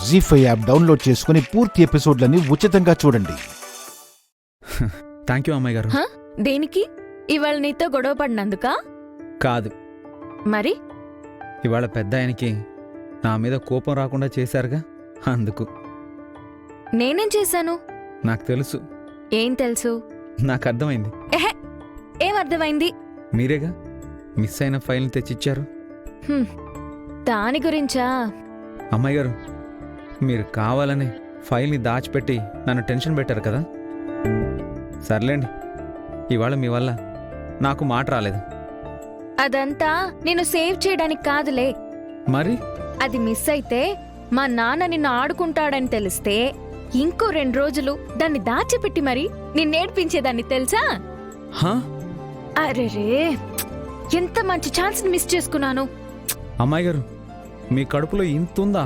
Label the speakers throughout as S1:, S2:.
S1: జీ5 app download చేసుకుని పూర్తి ఎపిసోడ్లని ఉచితంగా చూడండి.
S2: థ్యాంక్ యూ అమ్మాయి గారు.
S3: దేనికి? ఇవాళ నీతో గొడవ పడినందుకా?
S2: కాదు,
S3: మరి
S2: ఇవాళ పెద్ద ఆయనకి నా మీద కోపం రాకుండా చేశారుగా, అందుకు.
S3: నేనేం చేశాను?
S2: నాకు తెలుసు.
S3: ఏం తెలుసు?
S2: నాకు అర్థమైంది.
S3: ఎహె, ఏం అర్థమైంది?
S2: మీరేగా మిస్ అయిన ఫైల్ని తెచ్చిచ్చారు.
S3: దాని గురించా?
S2: అమ్మాయి గారు, మీరు కావాలని ఫైల్ని దాచిపెట్టి నన్ను టెన్షన్ పెట్టారు కదా. సర్లేండి, ఇవాళ మీ వల్ల నాకు మాట రాలేదు.
S3: అదంతా నేను సేవ్ చేయడానికి కాదులే.
S2: మరి
S3: అది మిస్ అయితే మా నాన్న నిన్ను ఆడుకుంటాడని తెలిస్తే ఇంకో 2 రోజులు దాన్ని దాచిపెట్టి మరి నిన్నేడ్పించేదాన్ని తెలుసా?
S2: హా?
S3: అరెరే, ఎంత మంచి ఛాన్స్ మిస్ చేసుకున్నాను.
S2: అమ్మాయి గారు, మీ కడుపులో ఇంతుందా?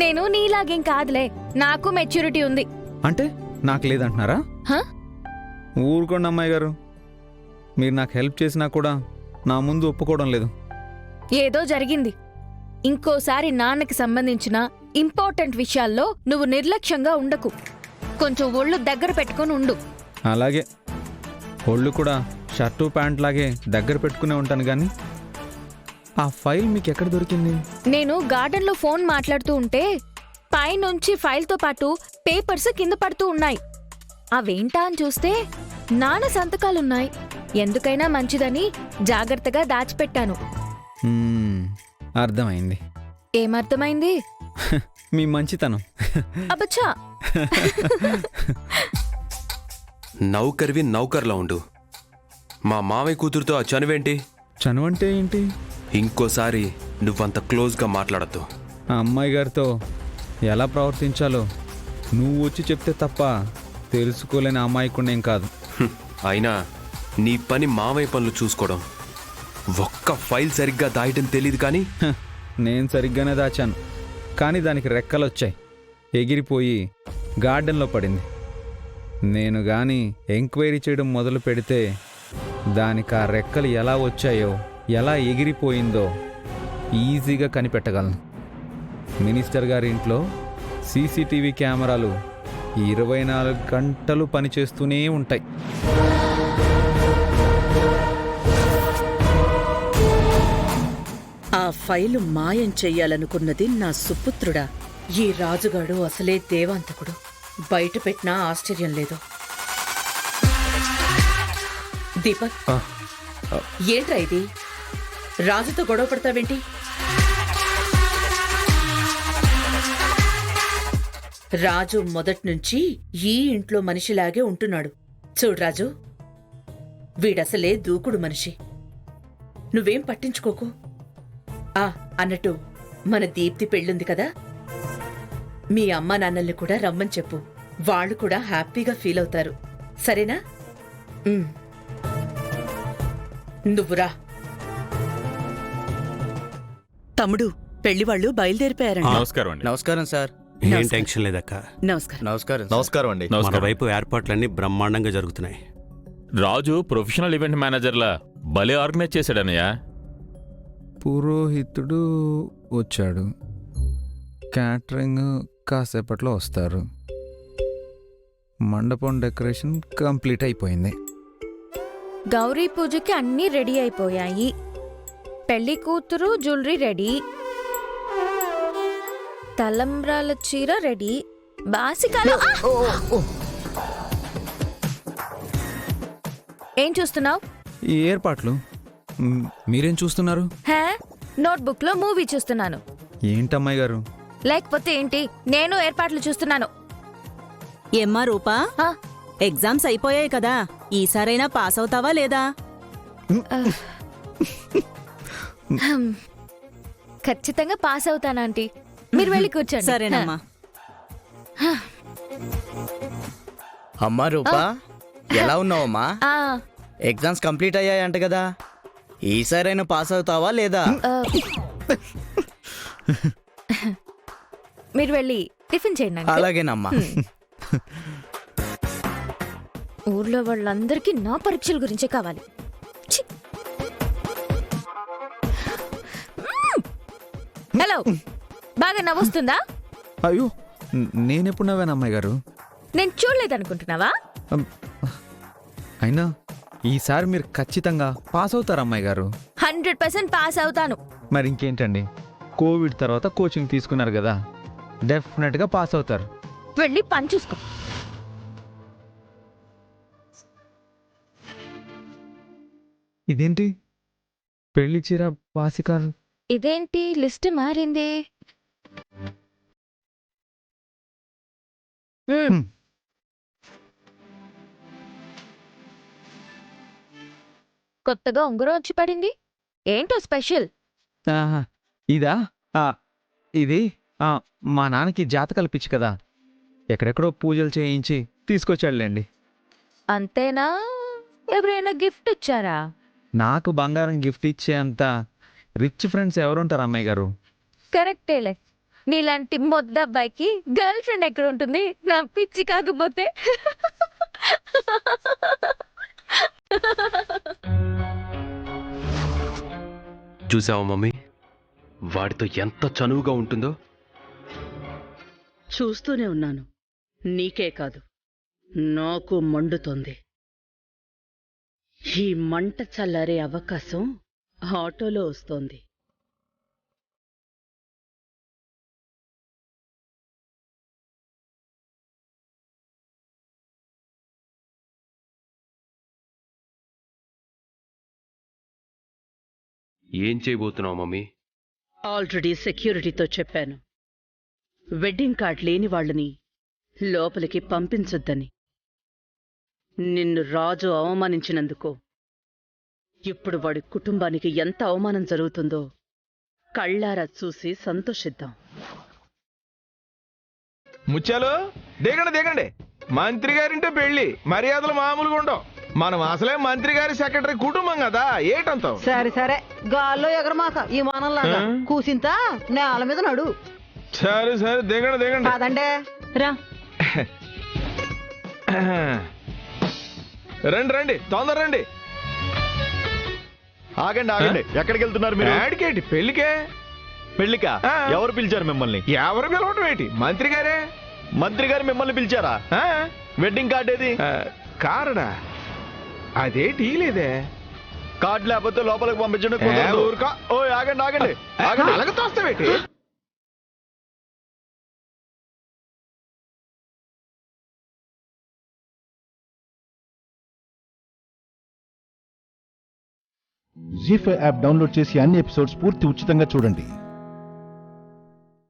S3: నేను నీలాగేం కాదులే, నాకు మెచ్యూరిటీ ఉంది.
S2: అంటే నాకు లేదంటున్నారా? ఊరుకోండి అమ్మాయి గారు, మీరు నాకు హెల్ప్ చేసినా కూడా నా ముందు ఒప్పుకోవడం లేదు.
S3: ఏదో జరిగింది. ఇంకోసారి నాన్నకి సంబంధించిన ఇంపార్టెంట్ విషయాల్లో నువ్వు నిర్లక్ష్యంగా ఉండకు. కొంచెం ఒళ్ళు దగ్గర పెట్టుకుని ఉండు.
S2: అలాగే, ఒళ్ళు కూడా షర్టు ప్యాంట్ లాగే దగ్గర పెట్టుకునే ఉంటాను. కానీ ఆ ఫైల్ మీకు ఎక్కడ దొరికింది? నేను
S3: గార్డెన్లో ఫోన్ మాట్లాడుతూ ఉంటే పైనుంచి ఫైల్తో పాటు పేపర్స్ కింద పడుతూ ఉన్నాయి. అవేంటా అని చూస్తే నాన్న సంతకాలున్నాయి. ఎందుకైనా మంచిదని జాగ్రత్తగా దాచిపెట్టాను.
S2: అర్థమైంది.
S3: ఏమర్థమైంది?
S2: మీ మంచితనం.
S3: అబ్బచ్చా.
S4: నౌకర్వి నౌకర్లా ఉండు. మా మావయ్య కూతురుతో ఆ చనువేంటి?
S2: చనువంటే ఏంటి?
S4: ఇంకోసారి నువ్వంత క్లోజ్గా మాట్లాడద్దు.
S2: ఆ అమ్మాయి గారితో ఎలా ప్రవర్తించాలో నువ్వు వచ్చి చెప్తే తప్ప తెలుసుకోలేని అమ్మాయికునేం కాదు.
S4: అయినా నీ పని మావయ్య పనులు చూసుకోవడం. ఒక్క ఫైల్ సరిగ్గా దాయటం తెలీదు. కానీ
S2: నేను సరిగ్గానే దాచాను, కానీ దానికి రెక్కలొచ్చాయి, ఎగిరిపోయి గార్డెన్లో పడింది. నేను గాని ఎంక్వైరీ చేయడం మొదలు పెడితే దానికి ఆ రెక్కలు ఎలా వచ్చాయో, ఎలా ఎగిరిపోయిందో ఈజీగా కనిపెట్టగలను. మినిస్టర్ గారి ఇంట్లో సీసీటీవీ కెమెరాలు 24 గంటలు పనిచేస్తూనే ఉంటాయి.
S5: ఆ ఫైలు మాయం చెయ్యాలనుకున్నది నా సుపుత్రుడా. ఈ రాజుగాడు అసలే దేవాంతకుడు. బయట పెట్టినా ఆశ్చర్యం లేదు. దీపక్, ఏంట్రా ఇది? రాజుతో గొడవ పడతావేంటి? రాజు మొదట్నుంచి ఈ ఇంట్లో మనిషిలాగే ఉంటున్నాడు. చూడు రాజు, వీడసలే దూకుడు మనిషి. నువ్వేం పట్టించుకోకు. అన్నట్టు మన దీప్తి పెళ్ళుంది కదా, మీ అమ్మా నాన్నల్ని కూడా రమ్మని చెప్పు. వాళ్ళు కూడా హ్యాపీగా ఫీల్ అవుతారు. సరేనా? నువ్వురా. తమ్ముడు, పెళ్లివాళ్లు బయలుదేరిపోయారండి.
S6: నమస్కారం సార్.
S7: ఏం టెన్షన్ లేదక్క.
S6: నమస్కారం అండి.
S7: మన వైపు ఏర్పాట్లన్నీ బ్రహ్మాండంగా జరుగుతున్నాయి.
S8: రాజు ప్రొఫెషనల్ ఈవెంట్ మేనేజర్లా భలే ఆర్గనైజ్ చేశాడనయ్యా.
S2: పురోహితుడు వచ్చాడు, క్యాటరింగ్ కాసేపట్లో వస్తారు, మండపం డెకరేషన్ కంప్లీట్ అయిపోయింది.
S3: గౌరీ పూజకి అన్నీ రెడీ అయిపోయాయి. పెళ్లి కూతురు జ్యువెలరీ రెడీ, తలంబ్రాల చీర రెడీ, బాసికాలు. ఏం చూస్తున్నావు?
S2: ఈ ఏర్పాట్లు. మీరేం చూస్తున్నారు?
S3: నోట్బుక్ లో మూవీ చూస్తున్నాను.
S2: ఏంటమ్మాయి గారు?
S3: లేకపోతే ఏంటి, నేను ఏర్పాట్లు చూస్తున్నాను.
S9: ఏమ్మా రూపా, ఎగ్జామ్స్ అయిపోయాయి కదా, ఈసారైనా పాస్ అవుతావా లేదా?
S3: ఖచ్చితంగా పాస్ అవుతానా ఆంటీ? మీరు వెళ్ళి కూర్చోండి.
S9: సరేనమ్మా.
S6: అమ్మా రూపా, ఎలా ఉన్నావమ్మా? ఎగ్జామ్స్ కంప్లీట్ అయ్యాయంట కదా, ఈసారైనా పాస్ అవుతావా లేదా?
S3: మీరు వెళ్ళి టిఫిన్ చేయండి.
S6: అలాగేనమ్మా.
S3: ఊర్లో వాళ్ళందరికీ నా పరీక్షల గురించే కావాలి. హలో, బాగా నవ్వుస్తుందా?
S2: అయ్యో నేనెప్పుడు నవ్వాను అమ్మాయి గారు?
S3: నేను చూడలేదనుకుంటున్నావా?
S2: అయినా ఈసారి మీరు ఖచ్చితంగా పాస్ అవుతారు అమ్మాయి గారు.
S3: 100% పాస్ అవుతాను.
S2: మరి ఇంకేంటండి, కోవిడ్ తర్వాత కోచింగ్ తీసుకున్నారు కదా, డెఫినెట్గా పాస్ అవుతారు.
S3: వెళ్ళి పని చూసుకో.
S2: ఇదేంటి పెళ్లి చీర వాసికాలు?
S3: ఇదేంటి లిస్ట్ మారింది? కొత్తగా ఉంగరం వచ్చి పడింది. ఏంటో స్పెషల్?
S2: ఆహా, ఇదా? ఇది మా నాన్నకి జాతకాలు పిచ్చి కదా, ఎక్కడెక్కడో పూజలు చేయించి తీసుకొచ్చాడులేండి.
S3: అంతేనా? ఎవరైనా గిఫ్ట్ ఇచ్చారా?
S2: నాకు బంగారం గిఫ్ట్ ఇచ్చే అంత రిచ్ ఫ్రెండ్స్ ఎవరుంటారు అమ్మాయి గారు?
S3: కరెక్టేలే. నీలాంటి మొద్దబ్బాయికి గర్ల్ ఫ్రెండ్ ఎక్కడ ఉంటుంది? నా పిచ్చి కాకపోతే.
S4: చూసావా మమ్మీ, వాడితో ఎంత చనువుగా ఉంటుందో.
S5: చూస్తూనే ఉన్నాను. నీకే కాదు, నాకు మండుతోంది. ఈ మంట చల్లారే అవకాశం ఆటోలో వస్తోంది.
S4: ఏం చేయబోతున్నావు మమ్మీ?
S5: ఆల్రెడీ సెక్యూరిటీతో చెప్పాను, వెడ్డింగ్ కార్డ్ లేని వాళ్ళని లోపలికి పంపించొద్దని. నిన్ను రాజు అవమానించినందుకు ఇప్పుడు వాడి కుటుంబానికి ఎంత అవమానం జరుగుతుందో కళ్ళారా చూసి సంతోషిద్దాం.
S10: ముత్యాలు దిగండి దిగండి. మంత్రి గారింటే పెళ్లి మర్యాదలు మామూలుగా ఉండవు. మనం అసలే మంత్రి గారి సెక్రటరీ కుటుంబం కదా, ఏటంతావు?
S11: సరే సరే, గాల్లో ఎగరమాక ఈ మానంలాగా కూసింత నేల మీద నడు.
S10: సరే సరే దిగండి దిగండి.
S11: కాదండే రా.
S10: రండి రండి, తొందర రండి.
S12: ఆగండి ఆగండి, ఎక్కడికి వెళ్తున్నారు మీరు?
S10: ఆడికేటి పెళ్లికే?
S12: పెళ్లికా? ఎవరు పిలిచారు మిమ్మల్ని?
S10: ఎవరు పిలవటం ఏంటి, మంత్రి గారే.
S12: మంత్రి గారు మిమ్మల్ని పిలిచారా? వెడ్డింగ్ కార్డ్ ఏది?
S10: కారడా? అదేటి లేదే.
S12: కార్డు లేకపోతే లోపలికి పంపించండి.
S10: ఊరుకో.
S12: ఓ ఆగండి ఆగండి ఆగండి.
S10: అలాగ తోస్తావేటి?
S1: జీ5 యాప్ డౌన్లోడ్ చేసి అన్ని ఎపిసోడ్స్ పూర్తి ఉచితంగా చూడండి.